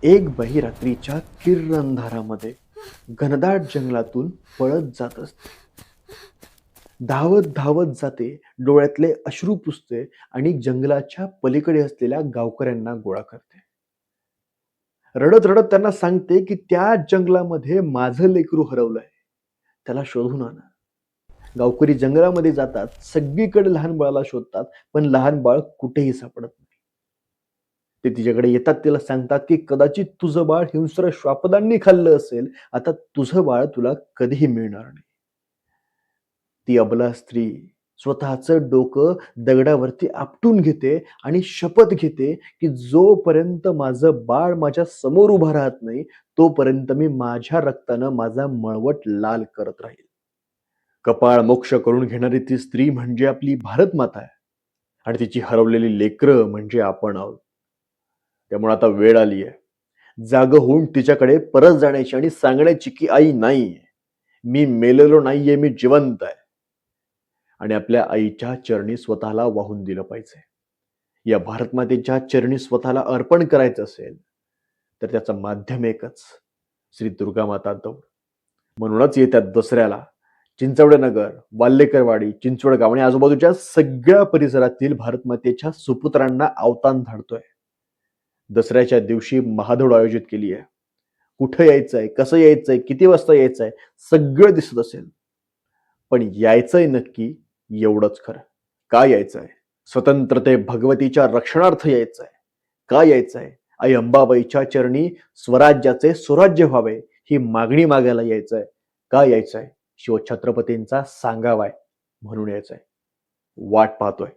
एक बाई रात्रीच्या किर्र अंधारामध्ये घनदाट जंगलातून पळत जात असते. धावत धावत जाते, डोळ्यातले अश्रू पुसते आणि जंगलाच्या पलीकडे असलेल्या गावकऱ्यांना गोळा करते. रडत रडत त्यांना सांगते की त्या जंगलामध्ये माझं लेकरू हरवलंय, त्याला शोधून आणा. गावकरी जंगलामध्ये जातात, सगळीकडे लहान बाळाला शोधतात, पण लहान बाळ कुठेही सापडत नाही. ते तिच्याकडे येतात, तिला सांगतात की कदाचित तुझं बाळ हिंस्र श्वापदांनी खाल्लं असेल, आता तुझं बाळ तुला कधीही मिळणार नाही. ती अबला स्त्री स्वतःचं डोकं दगडावरती आपटून घेते आणि शपथ घेते की जोपर्यंत माझं बाळ माझ्या समोर उभं राहत नाही, तोपर्यंत मी माझ्या रक्तानं माझा मळवट लाल करत राहील. कपाळ मोक्ष करून घेणारी ती स्त्री म्हणजे आपली भारत माता आहे आणि तिची हरवलेली लेकरं म्हणजे आपण आहोत. त्यामुळे आता वेळ आली आहे जाग होऊन तिच्याकडे परत जाण्याची आणि सांगण्याची की आई नाही, मी मेलेलो नाहीये, मी जिवंत आहे. आणि आपल्या आईच्या चरणी स्वतःला वाहून दिलं पाहिजे. या भारतमातेच्या चरणी स्वतःला अर्पण करायचं असेल तर त्याचं माध्यम एकच, श्री दुर्गा माता दौड. म्हणूनच येत्या दसऱ्याला चिंचवडनगर, वाल्लेकरवाडी, चिंचवडगाव आणि आजूबाजूच्या सगळ्या परिसरातील भारतमातेच्या सुपुत्रांना अवतान धाडतोय. दसऱ्याच्या दिवशी महादौड आयोजित केली आहे. कुठं यायचंय, कसं यायचंय, किती वाजता यायचंय, सगळं दिसत असेल. पण यायचंय नक्की, एवढंच खरं. का यायचंय? स्वतंत्रते भगवतीच्या रक्षणार्थ यायचंय. का यायचंय? आई अंबाबाईच्या चरणी स्वराज्याचे सुराज्य व्हावे ही मागणी मागायला यायचंय. का यायचंय? शिवछत्रपतींचा सांगावाय म्हणून यायचंय. वाट पाहतोय.